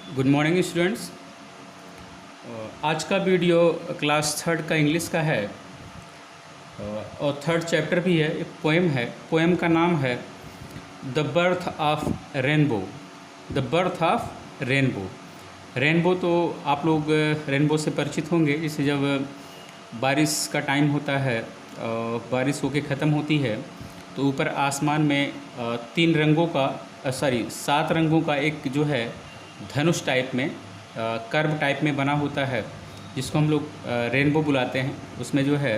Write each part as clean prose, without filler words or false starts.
Good morning students. आज का video class third का इंग्लिश का है और थर्ड चैप्टर भी है। एक पोएम है। पोएम का नाम है the birth of rainbow. The birth of rainbow. Rainbow तो आप लोग रेनबो से परिचित होंगे। जैसे जब बारिश का टाइम होता है, बारिश होके ख़त्म होती है तो ऊपर आसमान में तीन रंगों का सात रंगों का एक जो है धनुष टाइप में, कर्व टाइप में बना होता है, जिसको हम लोग रेनबो बुलाते हैं। उसमें जो है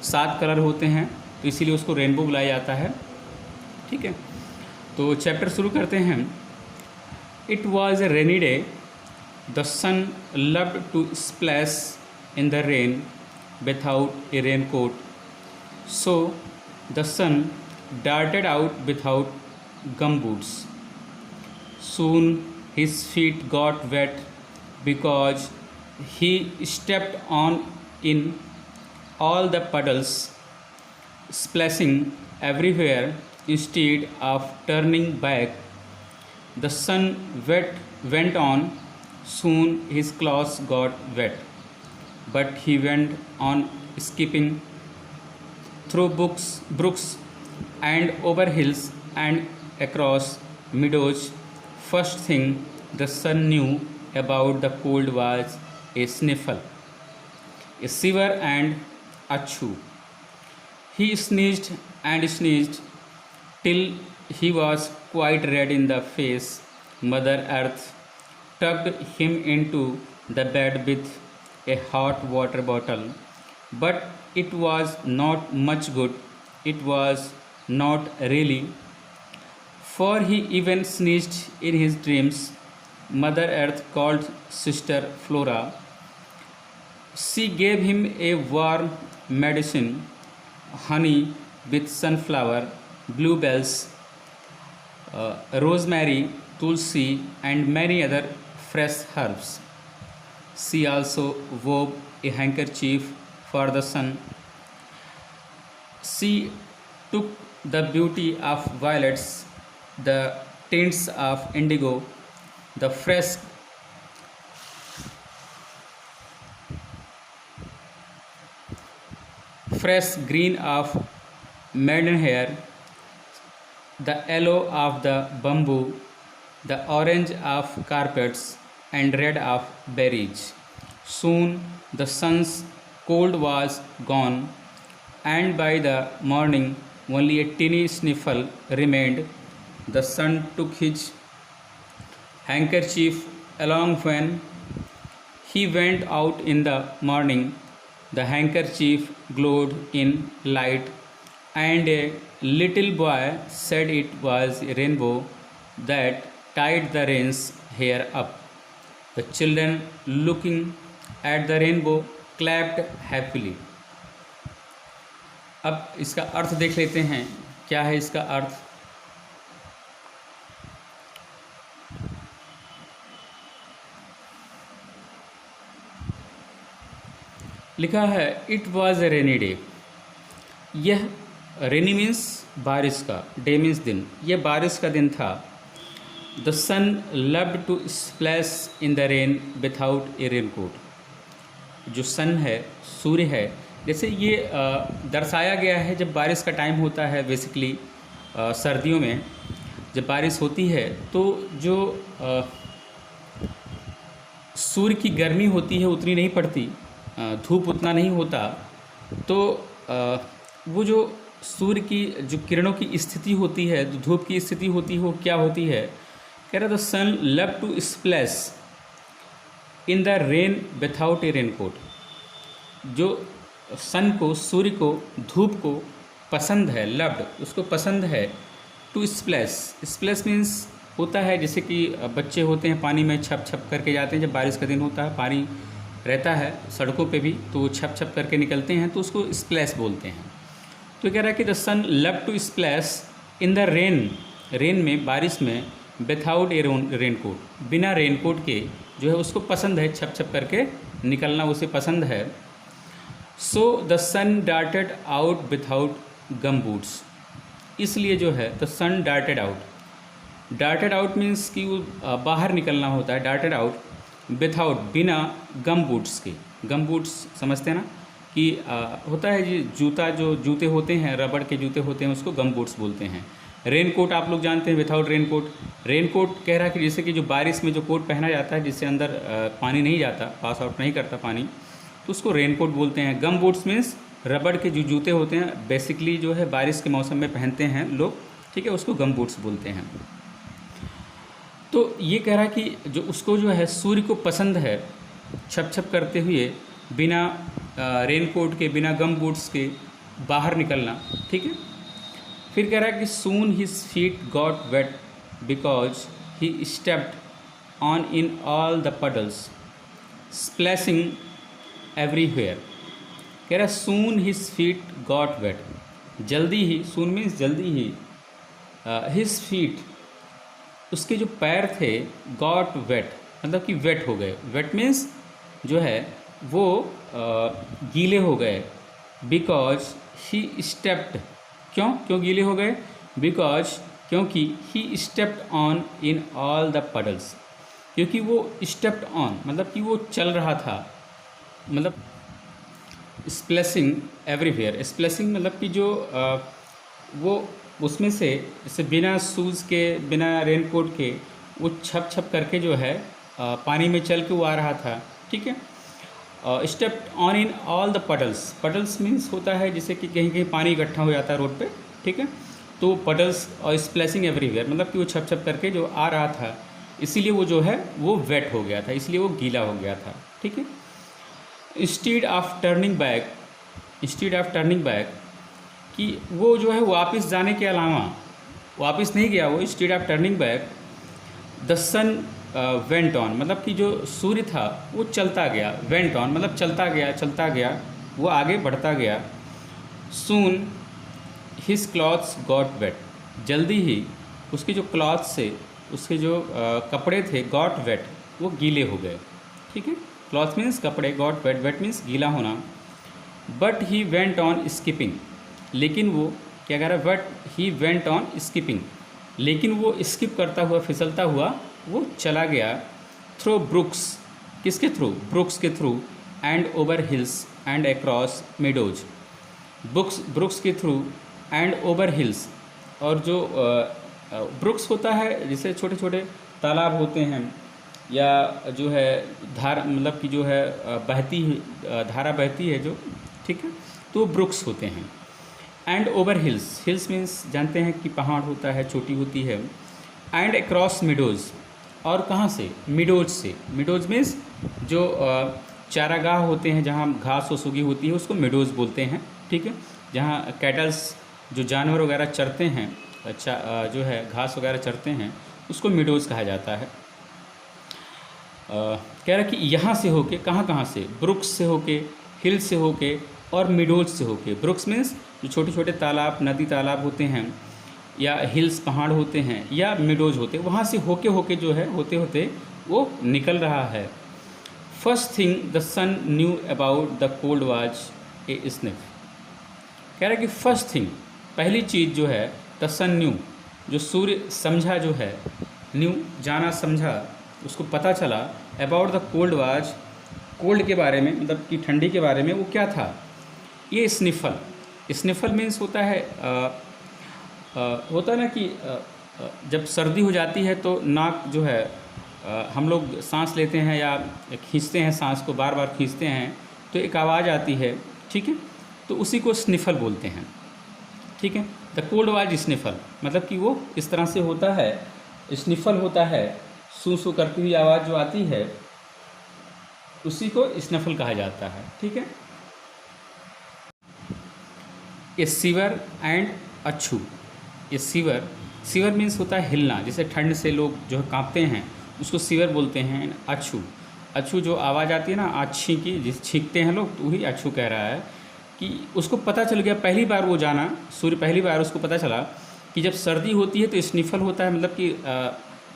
7 कलर होते हैं, तो इसीलिए उसको रेनबो बुलाया जाता है। ठीक है, तो चैप्टर शुरू करते हैं। It was a rainy day, the sun loved to splash in the rain without a raincoat, so the sun darted out without gumboots. Soon his feet got wet because he stepped on in all the puddles, splashing everywhere instead of turning back. The sun went on. Soon his clothes got wet, but he went on skipping through brooks and over hills and across meadows. First thing the sun knew about the cold was a sniffle, a shiver and a chew. He sneezed and sneezed till he was quite red in the face. Mother Earth tucked him into the bed with a hot water bottle, but it was not much good. It was not really, for he even sneezed in his dreams. Mother Earth called Sister Flora. She gave him a warm medicine, honey with sunflower, bluebells, rosemary, tulsi, and many other fresh herbs. She also wove a handkerchief for the sun. She took the beauty of violets, the tints of indigo, the fresh green of maidenhair, the yellow of the bamboo, the orange of carpets, and red of berries. Soon the sun's cold was gone, and by the morning only a teeny sniffle remained. The sun took his handkerchief along when he went out in the morning. The handkerchief glowed in light, and a little boy said it was a rainbow that tied the rain's hair up. The children, looking at the rainbow, clapped happily. अब इसका अर्थ देख लेते हैं। क्या है इसका अर्थ? लिखा है it was a rainy day. यह रेनी मीन्स बारिश का, डे मीन्स दिन। यह बारिश का दिन था। The sun loved to splash in the rain without a raincoat. जो सन है, सूर्य है, जैसे ये दर्शाया गया है जब बारिश का टाइम होता है। बेसिकली सर्दियों में जब बारिश होती है तो जो सूर्य की गर्मी होती है उतनी नहीं पड़ती, धूप उतना नहीं होता, तो वो जो सूर्य की जो किरणों की स्थिति होती है, जो धूप की स्थिति होती है, वो क्या होती है? कह रहा the sun love to splash in the rain without a raincoat. जो सन को, सूर्य को, धूप को पसंद है, लव्ड, उसको पसंद है टू स्प्लैश। स्प्लैश मीन्स होता है जैसे कि बच्चे होते हैं पानी में छप छप करके जाते हैं। जब बारिश का दिन होता है, पानी रहता है सड़कों पे भी, तो वो छप छप करके निकलते हैं, तो उसको स्प्लैश बोलते हैं। तो कह रहा है कि the sun love to splash in the rain, rain में, बारिश में, विथआउट ए रेन कोट, बिना रेन कोट के जो है उसको पसंद है छप छप करके निकलना, उसे पसंद है। So the sun darted out without gum boots. इसलिए जो है the sun darted out, darted out means कि वो बाहर निकलना होता है, डार्टेड आउट विथआउट, बिना गम बूट्स के। गम बूट्स समझते हैं ना कि होता है जी जूता, जो जूते होते हैं रबड़ के जूते होते हैं उसको गम बूट्स बोलते हैं। रेन कोट आप लोग जानते हैं, without raincoat. Raincoat कह रहा है कि जैसे कि जो बारिश में जो कोट पहना जाता है जिससे अंदर पानी नहीं जाता, पास आउट नहीं करता पानी, तो उसको रेन कोट बोलते हैं। गम बूट्स मीन्स रबड़ के जो जूते होते हैं बेसिकली जो है बारिश के मौसम में पहनते हैं लोग, ठीक है, उसको गम बूट्स बोलते हैं। तो ये कह रहा है कि जो उसको जो है सूर्य को पसंद है छप छप करते हुए बिना रेन कोट के, बिना गम बूट्स के बाहर निकलना, ठीक है। फिर कह रहा है कि soon his feet got wet because he stepped on in all the puddles splashing everywhere. कह रहा है soon his feet got wet, जल्दी ही, सून मीन्स जल्दी ही, हिज फीट उसके जो पैर थे गॉट वेट मतलब कि वेट हो गए। वेट मीन्स जो है वो गीले हो गए। बिकॉज ही स्टेप्ड, क्यों गीले हो गए? बिकॉज क्योंकि ही stepped on in all the puddles, क्योंकि वो स्टेप्ड ऑन मतलब कि वो चल रहा था, मतलब स्प्लैशिंग एवरीवेयर। स्प्लैशिंग मतलब कि जो वो उसमें से जैसे बिना शूज़ के, बिना रेन कोट के वो छप छप करके जो है पानी में चल के वो आ रहा था, ठीक है। Step on in all the puddles, puddles means होता है जैसे कि कहीं कहीं पानी इकट्ठा हो जाता है रोड पे, ठीक है, तो पडल्स और स्प्लैशिंग एवरीवेयर मतलब कि वो छप छप करके जो आ रहा था, इसीलिए वो जो है वो वेट हो गया था, इसलिए वो गीला हो गया था, ठीक है। Instead of turning back, instead of turning back कि वो जो है वापस जाने के अलावा वापस नहीं गया वो, instead of turning back the sun went on मतलब कि जो सूर्य था वो चलता गया। वेंट ऑन मतलब चलता गया, वो आगे बढ़ता गया। सून हिज क्लॉथ्स गॉट वेट, जल्दी ही उसके जो क्लॉथ्स से, उसके जो कपड़े थे गॉट वेट वो गीले हो गए, ठीक है। क्लॉथ मीन्स कपड़े, गॉट वेट, वेट मीन्स गीला होना। But he went on skipping, लेकिन वो क्या कह रहा है, but he went on skipping, लेकिन वो स्किप करता हुआ, फिसलता हुआ वो चला गया। थ्रू ब्रुक्स, किसके थ्रू? ब्रुक्स के through, and over hills and across meadows, brooks के थ्रू एंड ओवर हिल्स, और जो ब्रुक्स होता है जैसे छोटे छोटे तालाब होते हैं या जो है धारा मतलब कि जो है बहती धारा बहती है जो, ठीक है, तो ब्रुक्स होते हैं। And over hills, hills means जानते हैं कि पहाड़ होता है, चोटी होती है। एंड अक्रॉस मिडोज़, और कहाँ से? मिडोज से। मिडोज मीन्स जो चारागाह होते हैं जहाँ घास वो सूगी होती है उसको मिडोज बोलते हैं, ठीक है। जहाँ कैटल्स जो जानवर वगैरह चरते हैं, अच्छा जो है घास वगैरह चरते हैं उसको मिडोज कहा जाता है। कह रहा कि यहाँ से होके, कहाँ से? ब्रुक्स से होके, हिल से होके और मिडोज से होके। ब्रुक्स मीन्स जो छोटे छोटे तालाब, नदी तालाब होते हैं, या हिल्स पहाड़ होते हैं, या मिडोज होते हैं, वहाँ से होके जो है होते होते वो निकल रहा है। First thing the sun knew about the cold was a sniff. कह रहा है कि फर्स्ट थिंग, पहली चीज़ जो है, द सन न्यू, जो सूर्य समझा जो है, न्यू जाना समझा, उसको पता चला, about the cold was, cold के बारे में मतलब कि ठंडी के बारे में, वो क्या था? ये स्निफल। स्निफल मीन्स होता है होता है ना कि जब सर्दी हो जाती है तो नाक जो है हम लोग सांस लेते हैं या खींचते हैं, सांस को बार बार खींचते हैं तो एक आवाज़ आती है, ठीक है, तो उसी को स्निफल बोलते हैं, ठीक है। द कोल्ड वाज स्निफल मतलब कि वो इस तरह से होता है, स्निफल होता है, सू सू करती हुई आवाज़ जो आती है उसी को स्निफल कहा जाता है, ठीक है। ए सीवर एंड अच्छू, ये सीवर मीन्स होता है हिलना, जैसे ठंड से लोग जो कांपते हैं उसको सीवर बोलते हैं। अच्छू जो आवाज़ आती है ना आछी की, जिस छींकते हैं लोग, तो वही अच्छू कह रहा है कि उसको पता चल गया, पहली बार वो जाना सूर्य, पहली बार उसको पता चला कि जब सर्दी होती है तो स्निफल होता है, मतलब कि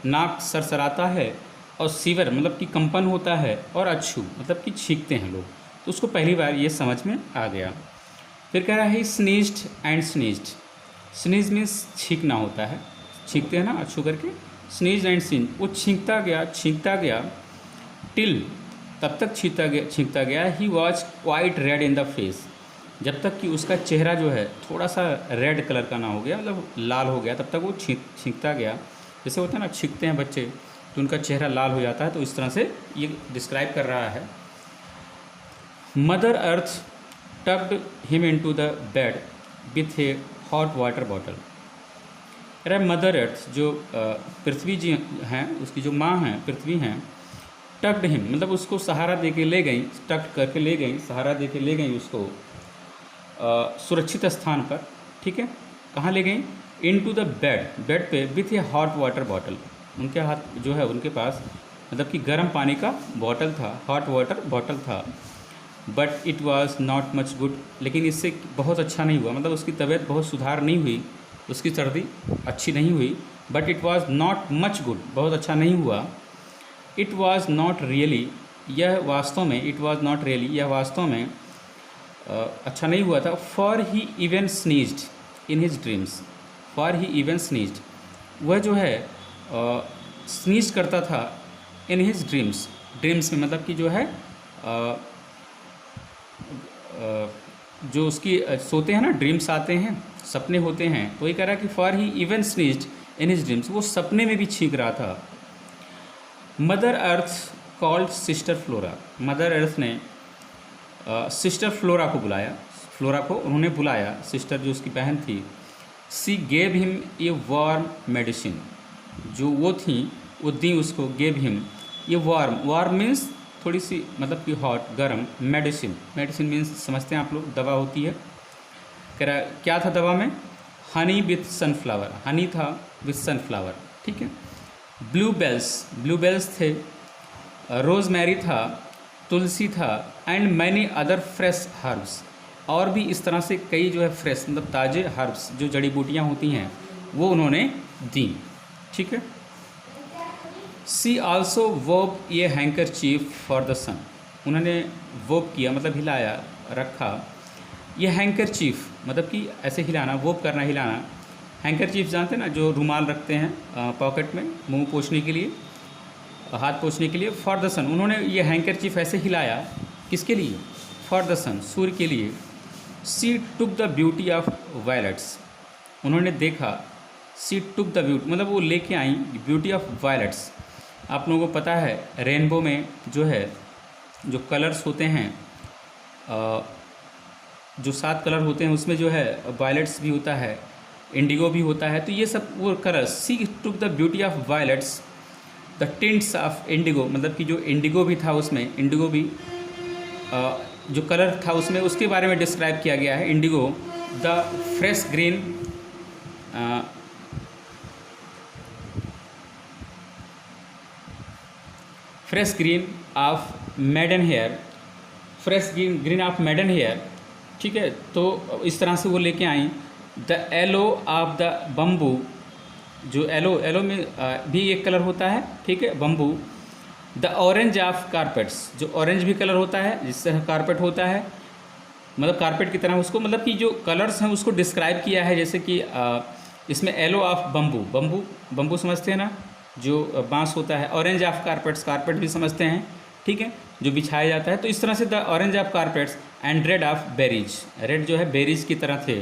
नाक सरसराता है, और सीवर मतलब कि कंपन होता है, और अच्छू मतलब कि छींकते हैं लोग, तो उसको पहली बार ये समझ में आ गया। फिर कह रहा है स्नीज्ड एंड स्नीज्ड। स्नीज मीन्स छींकना होता है, छींकते हैं ना अच्छू करके, स्नीज एंड सीन, वो छींकता गया टिल, तब तक छींकता गया he was quite red in the face, जब तक कि उसका चेहरा जो है थोड़ा सा रेड कलर का ना हो गया, मतलब लाल हो गया, तब तक वो छींकता गया। जैसे होता है ना छींकते हैं बच्चे तो उनका चेहरा लाल हो जाता है, तो इस तरह से ये डिस्क्राइब कर रहा है। Mother earth tugged him into the bed with A hot water bottle. अरे मदर अर्थ जो पृथ्वी जी हैं, उसकी जो माँ हैं पृथ्वी हैं, टग्ड हिम मतलब उसको सहारा दे के ले गई, टग्ड करके ले गई, सहारा दे के ले गई उसको सुरक्षित स्थान पर, ठीक है। कहाँ ले गई? इनटू द बेड पे with A hot water bottle, उनके हाथ जो है उनके पास मतलब कि गर्म पानी का बॉटल था, हॉट वाटर बॉटल था। But it was not much good, लेकिन इससे बहुत अच्छा नहीं हुआ, मतलब उसकी तबीयत बहुत सुधार नहीं हुई, उसकी सर्दी अच्छी नहीं हुई। But it was not much good, बहुत अच्छा नहीं हुआ। इट वॉज नॉट रियली, यह वास्तव में, इट वॉज नॉट रियली, यह वास्तव में अच्छा नहीं हुआ था। For he even sneezed in his dreams, for he even sneezed, वह जो है स्नीज करता था इन हिज ड्रीम्स, ड्रीम्स में मतलब कि जो है जो उसकी सोते हैं ना, ड्रीम्स आते हैं, सपने होते हैं, तो ये कह रहा है कि for he even sneezed in his dreams, वो सपने में भी छींक रहा था। Mother earth called sister Flora, mother earth ने सिस्टर फ्लोरा को बुलाया, फ्लोरा को उन्होंने बुलाया, सिस्टर जो उसकी बहन थी। सी gave him a warm medicine, जो वो थी वो दी उसको, गेव हिम ये वार्म, वार्म मीन्स थोड़ी सी मतलब कि हॉट, गर्म, मेडिसिन, मेडिसिन मीन्स समझते हैं आप लोग, दवा होती है। कह रहा क्या था दवा में? हनी विथ सनफ्लावर, हनी था विथ सनफ्लावर, ठीक है। ब्लू बेल्स थे, रोज़मेरी था, तुलसी था, and many other fresh herbs, और भी इस तरह से कई जो है फ्रेश मतलब ताज़े हर्ब्स जो जड़ी बूटियाँ होती हैं वो उन्होंने दी, ठीक है। सी आल्सो वोब ये हैंकर चीफ फॉर द सन, उन्होंने वोब किया मतलब हिलाया, रखा। ये हैंकर चीफ मतलब कि ऐसे हिलाना, वोब करना, हिलाना। हैंकर चीफ जानते हैं ना, जो रुमाल रखते हैं पॉकेट में मुंह पोंछने के लिए, हाथ पोंछने के लिए। फॉर द सन, उन्होंने ये हैंकर चीफ ऐसे हिलाया, किसके लिए? फॉर द सन, सूर्य के लिए। She took the beauty of violets, उन्होंने देखा, सी टुक द ब्यूटी मतलब वो लेके आई ब्यूटी ऑफ वायलेट्स। आप लोगों को पता है रेनबो में जो है जो कलर्स होते हैं, जो 7 कलर होते हैं उसमें जो है वायलेट्स भी होता है, इंडिगो भी होता है, तो ये सब वो colours. She took the beauty of violets the tints of indigo, मतलब कि जो इंडिगो भी था उसमें, इंडिगो भी जो कलर था उसमें, उसके बारे में डिस्क्राइब किया गया है। Indigo the fresh green fresh green of maiden hair, fresh green of maiden hair, ठीक है। तो इस तरह से वो लेके आई। The yellow of the bamboo, जो येलो में भी एक कलर होता है, ठीक है, bamboo. The orange of carpets, जो ऑरेंज भी कलर होता है जिससे कारपेट होता है, मतलब कारपेट की तरह उसको, मतलब कि जो कलर्स हैं उसको डिस्क्राइब किया है। जैसे कि इसमें येलो ऑफ बम्बू समझते हैं ना, जो बांस होता है। ऑरेंज ऑफ कारपेट्स, कारपेट भी समझते हैं, ठीक है, जो बिछाया जाता है। तो इस तरह से the orange of carpets and red of berries, red जो है बेरीज की तरह थे।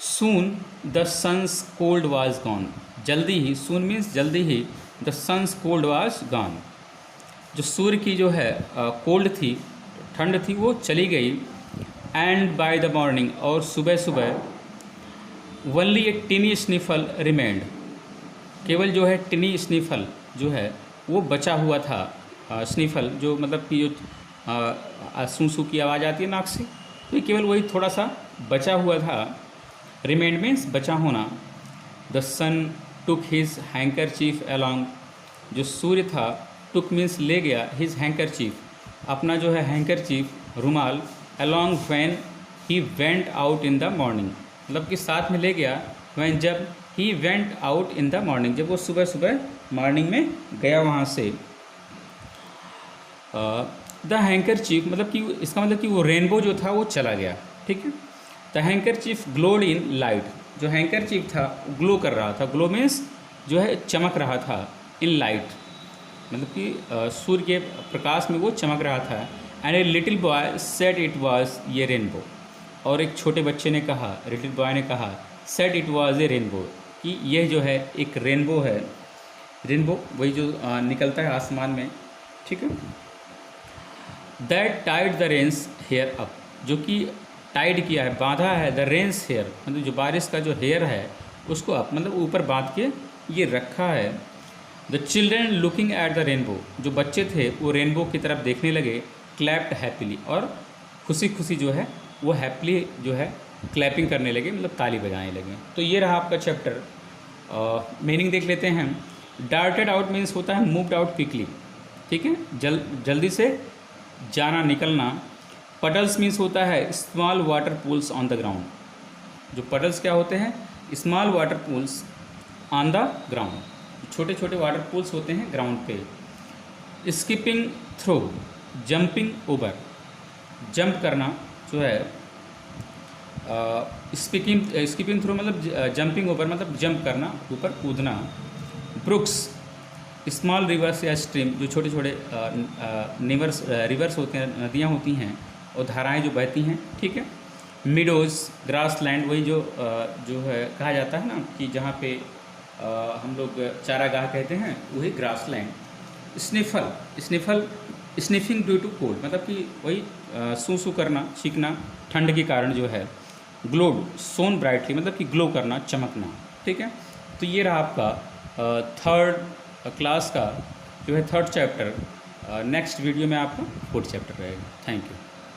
Soon the sun's cold was gone, जल्दी ही, सून मीन्स जल्दी ही, the sun's cold was gone, जो सूर्य की जो है कोल्ड थी, ठंड थी, वो चली गई। एंड बाय द मॉर्निंग, और सुबह सुबह ओनली ए टिनी स्निफल रिमेंड, केवल जो है टिनी स्निफल जो है वो बचा हुआ था। स्निफल जो मतलब कि जो सूसू की आवाज़ आती है नाक से, तो ये केवल वही थोड़ा सा बचा हुआ था। रिमेंड मीन्स बचा होना। The sun took his handkerchief along, जो सूर्य था, टुक मीन्स ले गया, हिज हैंकर चीफ, अपना जो है हैंकर चीफ रुमाल, along when he went out in the morning, मतलब कि साथ में ले गया, व्हेन जब he went out in the morning, जब वो सुबह सुबह मॉर्निंग में गया वहाँ से। द हैंकर चीफ मतलब कि इसका मतलब कि वो रेनबो जो था वो चला गया, ठीक है। The hanker chief glowed in light, जो हैंकर चीफ था ग्लो कर रहा था, ग्लो मीन्स जो है चमक रहा था इन लाइट, मतलब कि सूर्य के प्रकाश में वो चमक रहा था। And a little boy said it was ये रेनबो, और एक छोटे बच्चे ने कहा, लिटिल बॉय ने कहा, said it was a rainbow, कि यह जो है एक रेनबो है। रेनबो वही जो निकलता है आसमान में, ठीक है। That tied the rain's hair up, जो कि टाइड किया है, बांधा है, द रेन्स हेयर, मतलब जो बारिश का जो हेयर है उसको अप, मतलब ऊपर बांध के ये रखा है। The children looking at the rainbow, जो बच्चे थे वो रेनबो की तरफ देखने लगे। क्लैप्ड हैप्पीली, और खुशी खुशी जो है वो हैप्पीली जो है क्लैपिंग करने लगे, मतलब ताली बजाने लगे। तो ये रहा आपका चैप्टर। मीनिंग देख लेते हैं। डार्टेड आउट मीन्स होता है मूव्ड आउट क्विकली, ठीक है, जल्दी से जाना, निकलना। पडल्स मीन्स होता है small water pools on the ground, जो पडल्स क्या होते हैं, small water pools on the ground, छोटे छोटे वाटर पूल्स होते हैं ग्राउंड पे। Skipping through, jumping over, jump करना जो है, स्किपिंग थ्रो मतलब जंपिंग ओवर मतलब जंप करना, ऊपर कूदना। ब्रुक्स, स्मॉल रिवर्स या स्ट्रीम, जो छोटे छोटे रिवर्स होते हैं, नदियाँ होती हैं और धाराएं जो बहती हैं, ठीक है। मिडोज़, ग्रास लैंड, वही जो है कहा जाता है ना कि जहाँ पे हम लोग चारागाह कहते हैं, वही grassland. Sniffing due to cold, मतलब कि वही सूं करना, छींकना ठंड के कारण जो है। ग्लोड, सोन ब्राइटली, मतलब कि ग्लो करना, चमकना, ठीक है। तो ये रहा आपका थर्ड क्लास का जो है थर्ड चैप्टर। नेक्स्ट वीडियो में आपका फोर्थ चैप्टर रहेगा। Thank you.